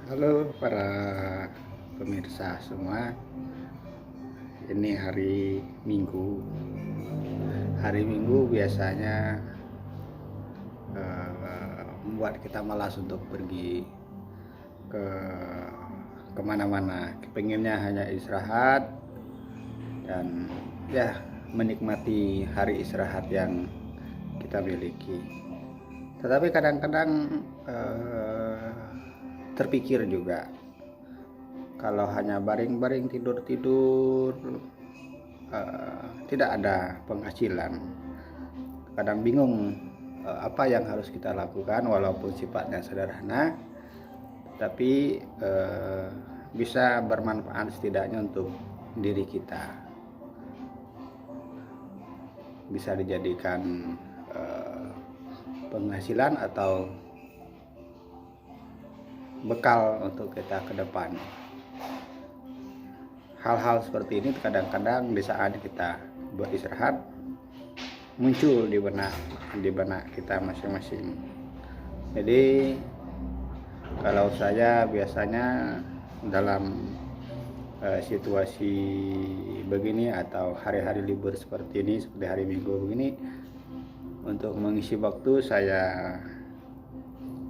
Halo para pemirsa semua. Ini hari Minggu. Hari Minggu biasanya membuat kita malas untuk pergi ke kemana-mana. Pengennya hanya istirahat dan ya menikmati hari istirahat yang kita miliki. Tetapi kadang-kadang terpikir juga, kalau hanya baring-baring tidur-tidur, tidak ada penghasilan. Kadang bingung apa yang harus kita lakukan, walaupun sifatnya sederhana, tapi bisa bermanfaat setidaknya untuk diri kita. Bisa dijadikan penghasilan atau bekal untuk kita ke depan. Hal-hal seperti ini kadang-kadang di saat kita beristirahat muncul di benak kita masing-masing. Jadi kalau saya biasanya dalam situasi begini atau hari-hari libur seperti ini, seperti hari Minggu begini, untuk mengisi waktu saya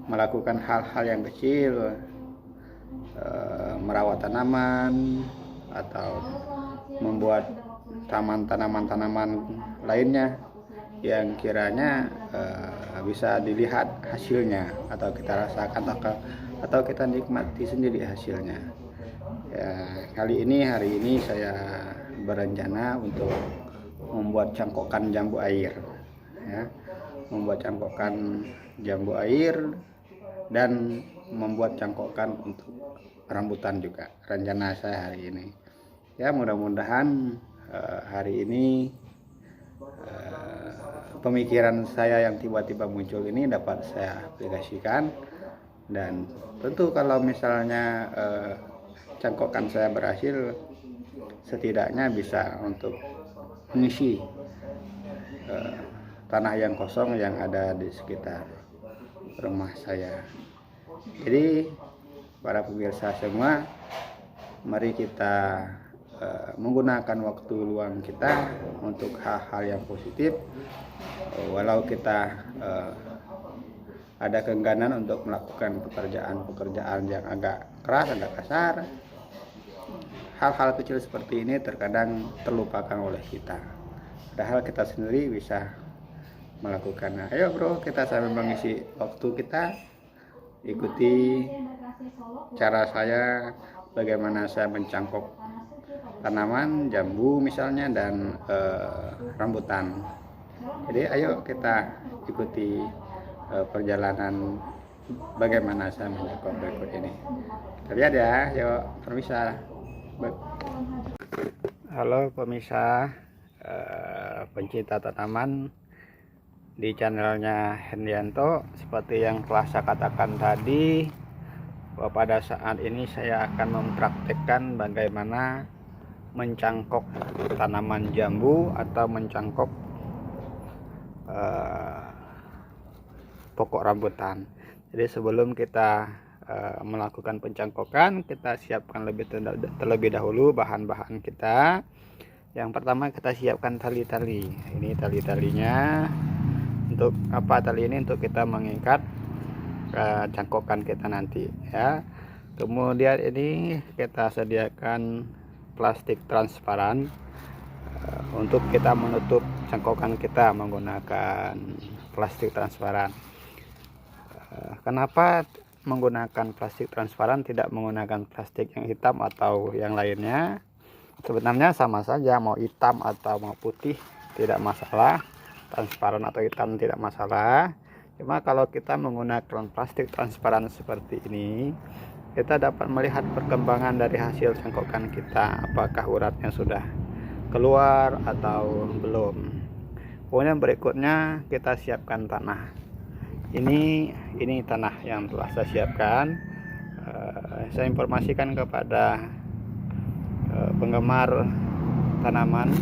melakukan hal-hal yang kecil, merawat tanaman atau membuat tanaman lainnya yang kiranya bisa dilihat hasilnya, atau kita rasakan atau kita nikmati sendiri hasilnya. Ya, hari ini saya berencana untuk membuat cangkokan jambu air, ya, membuat cangkokan jambu air dan membuat cangkokan untuk rambutan juga. Rencana saya hari ini, ya, mudah-mudahan hari ini pemikiran saya yang tiba-tiba muncul ini dapat saya aplikasikan. Dan tentu kalau misalnya cangkokan saya berhasil, setidaknya bisa untuk mengisi tanah yang kosong yang ada di sekitar rumah saya. Jadi para pemirsa semua, mari kita menggunakan waktu luang kita untuk hal-hal yang positif. Walau kita ada keengganan untuk melakukan pekerjaan yang agak keras, agak kasar, hal-hal kecil seperti ini terkadang terlupakan oleh kita, padahal kita sendiri bisa melakukannya. Ayo bro, kita sambil mengisi waktu kita, ikuti cara saya bagaimana saya mencangkok tanaman jambu misalnya dan rambutan. Jadi ayo kita ikuti perjalanan bagaimana saya mencangkok berikut ini. Kita lihat ya, yuk permisa. Halo pemirsa, pencinta tanaman di channelnya Hendianto. Seperti yang telah saya katakan tadi, bahwa pada saat ini saya akan mempraktekkan bagaimana mencangkok tanaman jambu atau mencangkok pokok rambutan. Jadi sebelum kita melakukan pencangkokan, kita siapkan terlebih dahulu bahan-bahan kita. Yang pertama, kita siapkan tali-tali. Ini tali-talinya. Untuk apa tali ini? Untuk kita mengikat cangkokan kita nanti, ya. Kemudian ini kita sediakan plastik transparan untuk kita menutup cangkokan kita menggunakan plastik transparan. Kenapa menggunakan plastik transparan, tidak menggunakan plastik yang hitam atau yang lainnya? Sebenarnya sama saja, mau hitam atau mau putih tidak masalah, transparan atau hitam tidak masalah. Cuma kalau kita menggunakan plastik transparan seperti ini, kita dapat melihat perkembangan dari hasil cangkokan kita, apakah uratnya sudah keluar atau belum. Kemudian berikutnya kita siapkan tanah. Ini tanah yang telah saya siapkan. Saya informasikan kepada penggemar tanaman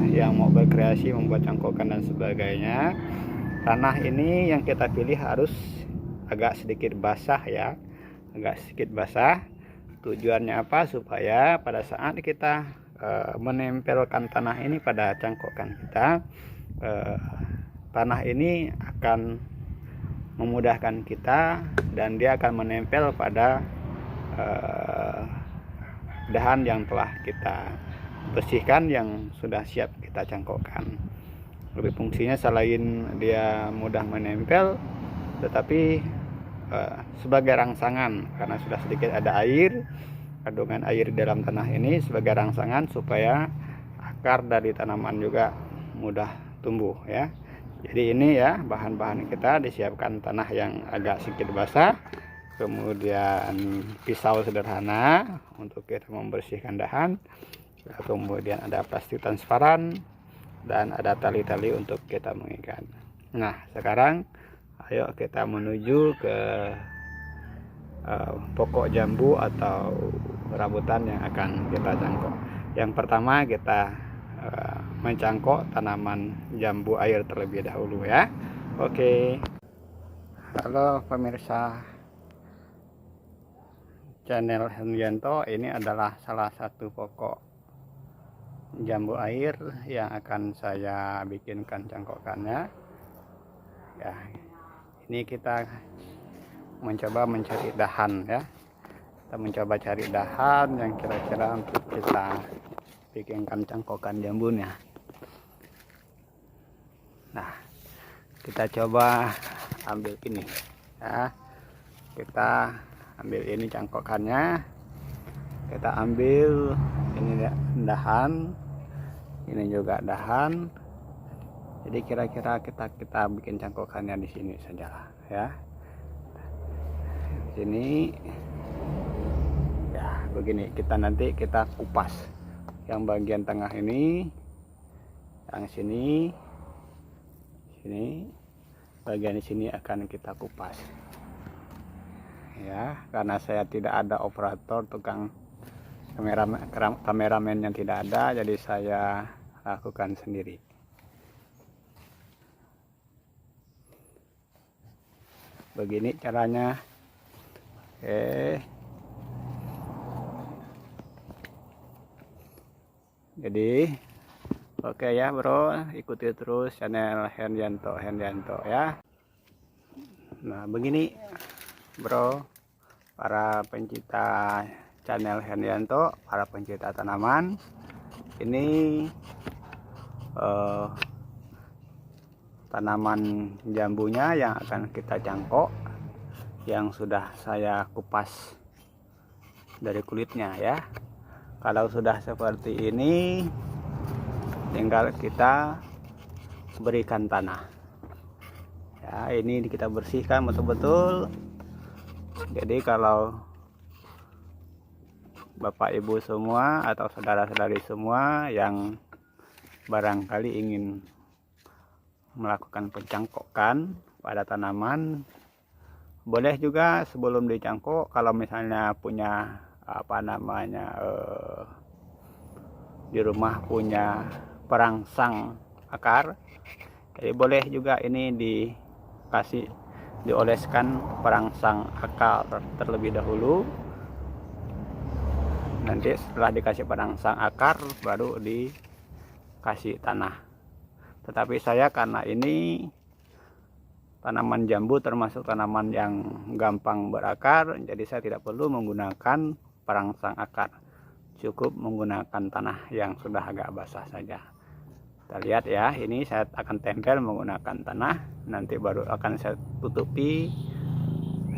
yang mau berkreasi, membuat cangkokan dan sebagainya. Tanah ini yang kita pilih harus agak sedikit basah, ya, agak sedikit basah. Tujuannya apa? Supaya pada saat kita menempelkan tanah ini pada cangkokan kita, tanah ini akan memudahkan kita dan dia akan menempel pada dahan yang telah kita bersihkan, yang sudah siap kita cangkokkan. Lebih fungsinya selain dia mudah menempel, tetapi sebagai rangsangan, karena sudah sedikit ada air, kandungan air di dalam tanah ini sebagai rangsangan supaya akar dari tanaman juga mudah tumbuh ya. Jadi ini ya bahan-bahan kita, disiapkan tanah yang agak sedikit basah, kemudian pisau sederhana untuk kita membersihkan dahan, kemudian ada plastik transparan, dan ada tali-tali untuk kita mengikat. Nah, sekarang ayo kita menuju ke pokok jambu atau rambutan yang akan kita cangkok. Yang pertama kita mencangkok tanaman jambu air terlebih dahulu ya. Oke. Halo pemirsa channel Hendrianto, ini adalah salah satu pokok jambu air yang akan saya bikinkan cangkokannya ya. Ini kita mencoba mencari dahan ya, kita mencoba cari dahan yang kira-kira untuk kita bikinkan cangkokan jambunya. Nah, kita coba ambil ini ya, kita ambil ini cangkokannya, kita ambil ini dahan, ini juga dahan. Jadi kira-kira kita bikin cangkokannya di sini saja ya. Di sini ya, begini. Nanti kita kupas yang bagian tengah ini, yang sini, bagian di sini akan kita kupas ya. Karena saya tidak ada operator, tukang kameramen yang tidak ada, jadi saya lakukan sendiri. Begini caranya. Jadi oke ya bro, ikuti terus channel Hendrianto ya. Nah begini bro, para pencinta channel Hendrianto, para pencinta tanaman, ini tanaman jambunya yang akan kita cangkok, yang sudah saya kupas dari kulitnya ya. Kalau sudah seperti ini, tinggal kita berikan tanah ya. Ini kita bersihkan betul-betul. Jadi kalau bapak ibu semua atau saudara-saudari semua yang barangkali ingin melakukan pencangkokan pada tanaman, boleh juga sebelum dicangkok, kalau misalnya punya di rumah punya perangsang akar, jadi boleh juga ini dioleskan perangsang akar terlebih dahulu. Nanti setelah dikasih perangsang akar baru dikasih tanah. Tetapi saya, karena ini tanaman jambu termasuk tanaman yang gampang berakar, jadi saya tidak perlu menggunakan perangsang akar, cukup menggunakan tanah yang sudah agak basah saja. Kita lihat ya, ini saya akan tempel menggunakan tanah, nanti baru akan saya tutupi,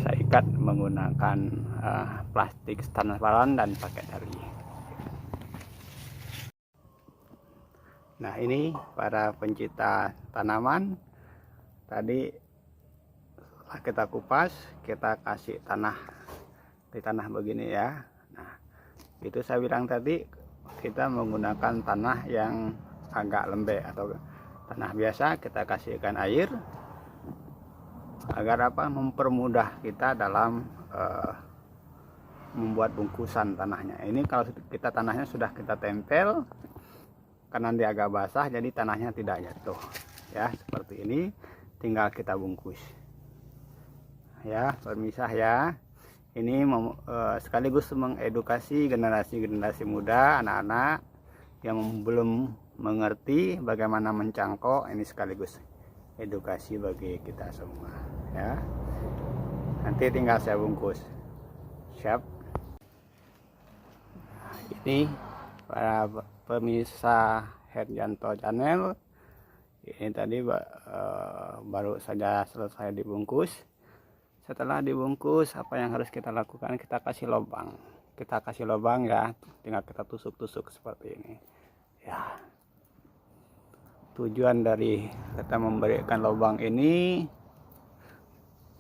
saya ikat menggunakan plastik transparan dan pakai tali. Nah ini para pencinta tanaman, tadi setelah kita kupas, kita kasih tanah di tanah begini ya. Nah itu saya bilang tadi, kita menggunakan tanah yang agak lembek atau tanah biasa, kita kasihkan air agar mempermudah kita dalam membuat bungkusan tanahnya. Ini kalau kita tanahnya sudah kita tempel, karena dia agak basah, jadi tanahnya tidak jatuh ya. Seperti ini, tinggal kita bungkus ya, bermisah ya. sekaligus mengedukasi generasi muda, anak-anak yang belum mengerti bagaimana mencangkok. Ini sekaligus edukasi bagi kita semua ya. Nanti tinggal saya bungkus. Siap. Ini para pemirsa Herdianto Channel, ini tadi baru saja selesai dibungkus. Setelah dibungkus, apa yang harus kita lakukan? Kita kasih lubang. Kita kasih lubang ya, tinggal kita tusuk-tusuk seperti ini. Ya. Tujuan dari kita memberikan lubang ini,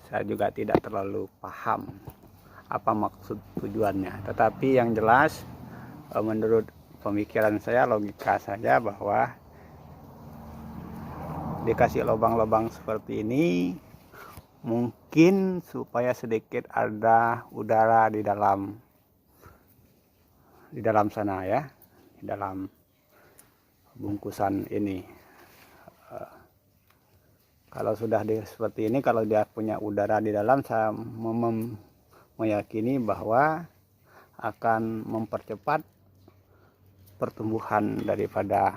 saya juga tidak terlalu paham apa maksud tujuannya. Tetapi yang jelas, menurut pemikiran saya, logika saja bahwa dikasih lubang-lubang seperti ini mungkin supaya sedikit ada udara di dalam sana ya, di dalam bungkusan ini. Kalau sudah seperti ini, kalau dia punya udara di dalam, saya meyakini bahwa akan mempercepat pertumbuhan daripada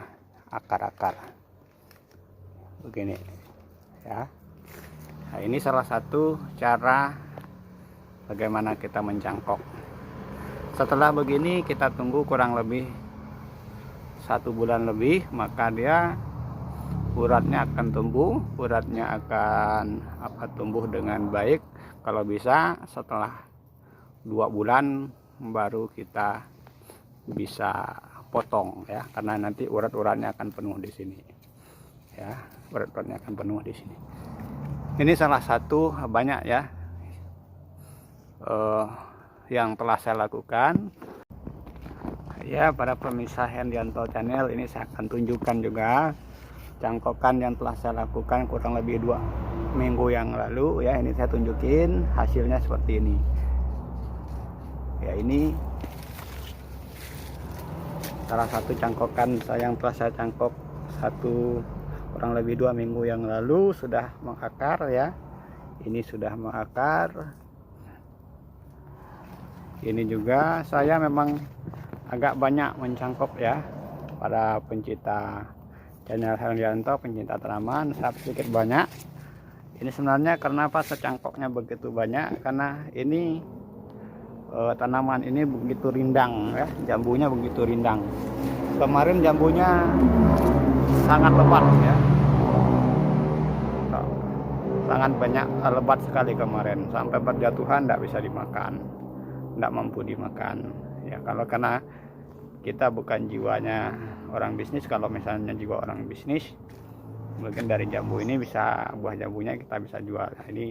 akar-akar begini ya. Nah, ini salah satu cara bagaimana kita mencangkok. Setelah begini kita tunggu kurang lebih 1 bulan lebih, maka dia uratnya akan tumbuh, tumbuh dengan baik. Kalau bisa setelah 2 bulan baru kita bisa potong ya, karena nanti urat-uratnya akan penuh di sini ya, urat-uratnya akan penuh di sini. Ini salah satu banyak ya yang telah saya lakukan ya. Pada pemirsa Herdianto Channel, ini saya akan tunjukkan juga cangkokan yang telah saya lakukan kurang lebih 2 minggu yang lalu ya. Ini saya tunjukin hasilnya seperti ini ya. Ini salah satu cangkokan yang telah saya cangkok kurang lebih 2 minggu yang lalu, sudah mengakar ya. Ini sudah mengakar. Ini juga saya memang agak banyak mencangkok ya. Para pencinta channel Herdianto, pencinta tanaman, saya sedikit banyak. Ini sebenarnya kenapa secangkoknya begitu banyak, karena ini tanaman ini begitu rindang ya, jambunya begitu rindang. Kemarin jambunya sangat lebat ya, sangat banyak, lebat sekali kemarin, sampai berjatuhan, tidak bisa dimakan, tidak mampu dimakan ya. Kalau karena kita bukan jiwanya orang bisnis, kalau misalnya jiwa orang bisnis, mungkin dari jambu ini bisa, buah jambunya kita bisa jual. Nah, ini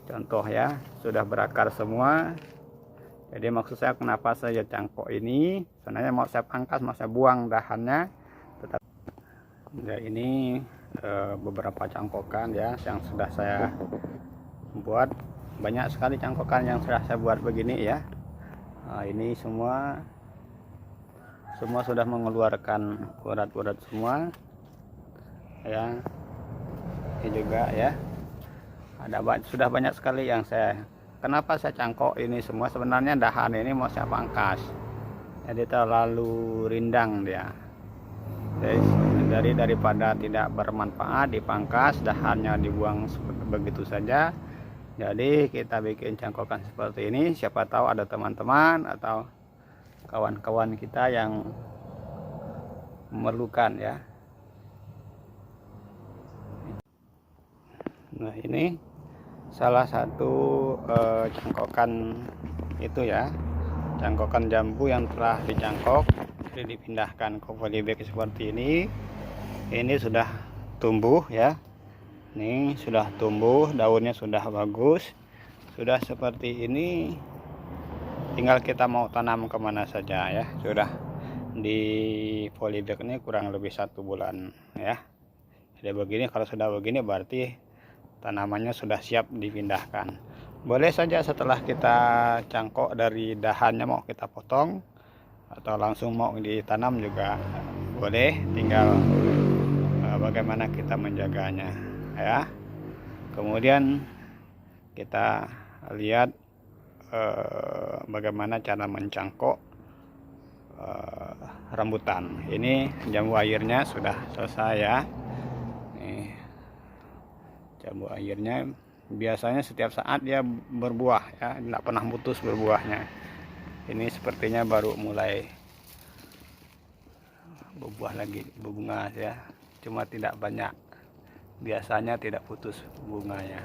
contoh ya, sudah berakar semua. Jadi maksud saya kenapa saya cangkok ini, sebenarnya mau saya pangkas, mau saya buang dahannya. Ya, ini beberapa cangkokan ya yang sudah saya buat. Banyak sekali cangkokan yang sudah saya buat begini ya. Nah, ini semua sudah mengeluarkan urat-urat semua ya. Ini juga ya, sudah banyak sekali yang saya. Kenapa saya cangkok ini semua? Sebenarnya dahan ini mau saya pangkas, jadi terlalu rindang dia. Jadi daripada tidak bermanfaat dipangkas, dahannya dibuang begitu saja. Jadi kita bikin cangkokan seperti ini. Siapa tahu ada teman-teman atau kawan-kawan kita yang memerlukan ya. Nah, ini salah satu cangkokan itu ya, cangkokan jambu yang telah dicangkok, jadi dipindahkan ke polybag seperti ini. Ini sudah tumbuh ya, ini sudah tumbuh, daunnya sudah bagus, sudah seperti ini. Tinggal kita mau tanam kemana saja ya. Sudah di polybag ini kurang lebih 1 bulan ya. Jadi begini, kalau sudah begini berarti tanamannya sudah siap dipindahkan. Boleh saja setelah kita cangkok dari dahannya mau kita potong, atau langsung mau ditanam juga boleh, tinggal bagaimana kita menjaganya ya. Kemudian kita lihat bagaimana cara mencangkok rambutan. Ini jambu airnya sudah selesai ya. Nih, jambu airnya biasanya setiap saat dia berbuah ya, tidak pernah putus berbuahnya. Ini sepertinya baru mulai berbuah lagi, berbunga ya, cuma tidak banyak. Biasanya tidak putus bunganya.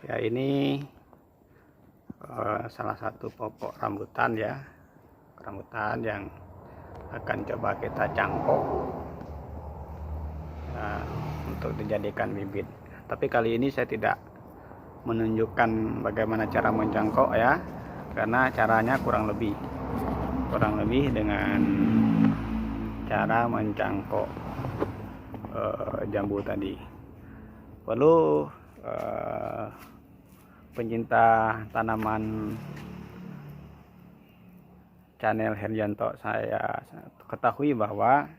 Ya, ini salah satu pokok rambutan ya, rambutan yang akan coba kita cangkok untuk dijadikan bibit. Tapi kali ini saya tidak menunjukkan bagaimana cara mencangkok ya, karena caranya kurang lebih dengan cara mencangkok jambu tadi. Perlu pencinta tanaman channel Heryanto saya ketahui bahwa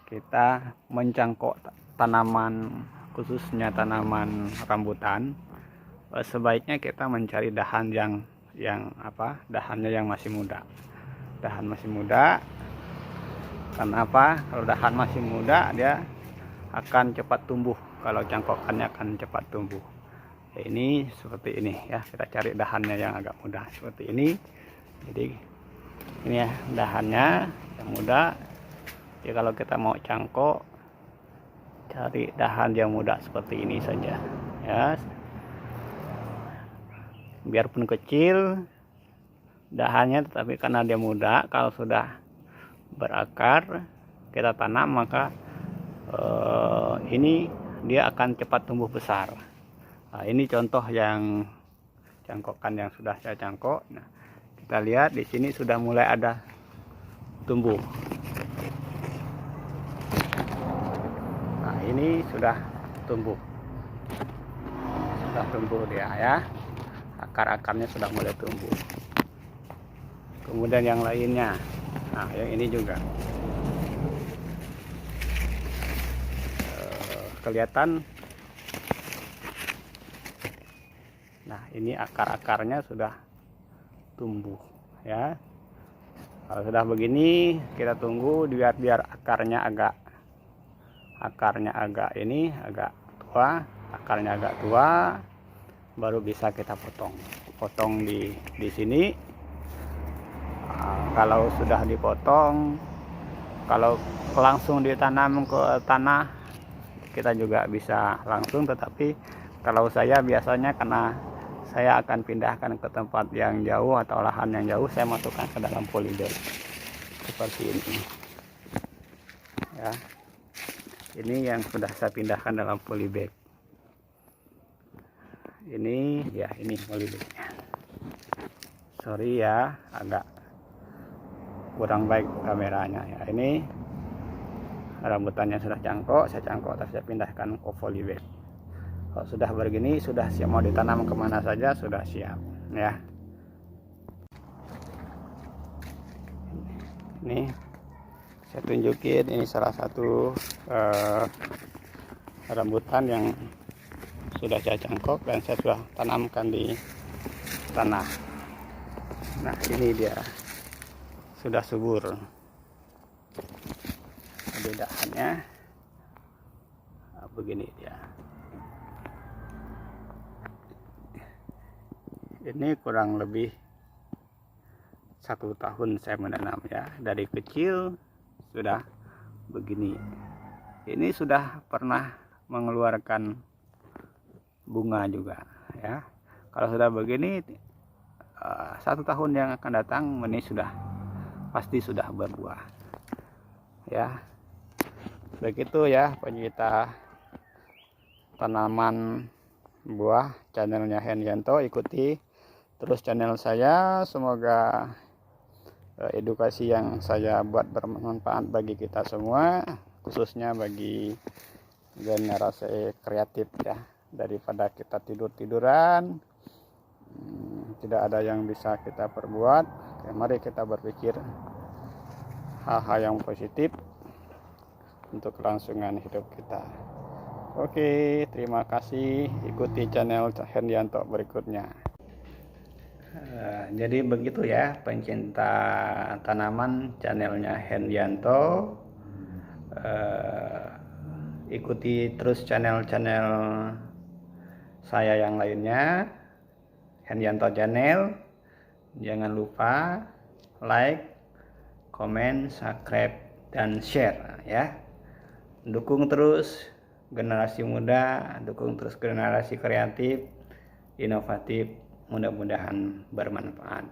kita mencangkok tanaman, khususnya tanaman rambutan, sebaiknya kita mencari dahan dahannya yang masih muda. Dahan masih muda, karena apa? Kalau dahan masih muda dia akan cepat tumbuh, kalau cangkokannya akan cepat tumbuh. Ya, ini seperti ini ya, kita cari dahannya yang agak muda seperti ini. Jadi ini ya dahannya yang muda. Jadi kalau kita mau cangkok, cari dahan yang muda seperti ini saja ya. Biarpun kecil dahannya, tetapi karena dia muda, kalau sudah berakar kita tanam, maka ini dia akan cepat tumbuh besar. Nah, ini contoh yang cangkokan yang sudah saya cangkok. Nah, kita lihat di sini sudah mulai ada tumbuh. Nah, ini sudah tumbuh dia ya, akar-akarnya sudah mulai tumbuh. Kemudian yang lainnya, nah yang ini juga kelihatan. Nah, ini akar-akarnya sudah tumbuh ya. Kalau sudah begini, kita tunggu biar akarnya agak tua, akarnya agak tua, baru bisa kita potong di sini. Kalau sudah dipotong, kalau langsung ditanam ke tanah, kita juga bisa langsung. Tetapi kalau saya biasanya, karena saya akan pindahkan ke tempat yang jauh atau lahan yang jauh, saya masukkan ke dalam polybag seperti ini ya. Ini yang sudah saya pindahkan dalam polybag. Ini ya, ini polybagnya. Sorry ya, agak kurang baik kameranya ya. Ini rambutannya sudah cangkok, saya pindahkan ke polybag. Kalau sudah begini, sudah siap mau ditanam kemana saja, sudah siap ya. Ini saya tunjukin, ini salah satu rambutan yang sudah saya cangkok dan saya sudah tanamkan di tanah. Nah, ini dia sudah subur. Bedaannya begini dia. Ini kurang lebih 1 tahun saya menanam ya. Dari kecil sudah begini. Ini sudah pernah mengeluarkan bunga juga ya. Kalau sudah begini, 1 tahun yang akan datang ini sudah pasti sudah berbuah ya. Begitu ya pencinta tanaman buah channelnya Heryanto, ikuti terus channel saya. Semoga edukasi yang saya buat bermanfaat bagi kita semua, khususnya bagi generasi kreatif ya. Daripada kita tiduran, tidak ada yang bisa kita perbuat. Oke, mari kita berpikir hal-hal yang positif untuk kelangsungan hidup kita. Oke, terima kasih. Ikuti channel Hendianto berikutnya. Jadi begitu ya pencinta tanaman, channelnya Hendianto. Ikuti terus channel-channel saya yang lainnya, Hendianto Channel. Jangan lupa like, komen, subscribe, dan share ya. Dukung terus generasi muda, dukung terus generasi kreatif, inovatif, mudah-mudahan bermanfaat.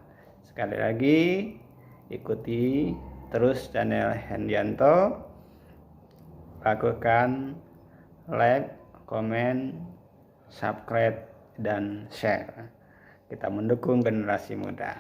Sekali lagi, ikuti terus channel Hendianto, lakukan like, komen, subscribe, dan share. Kita mendukung generasi muda.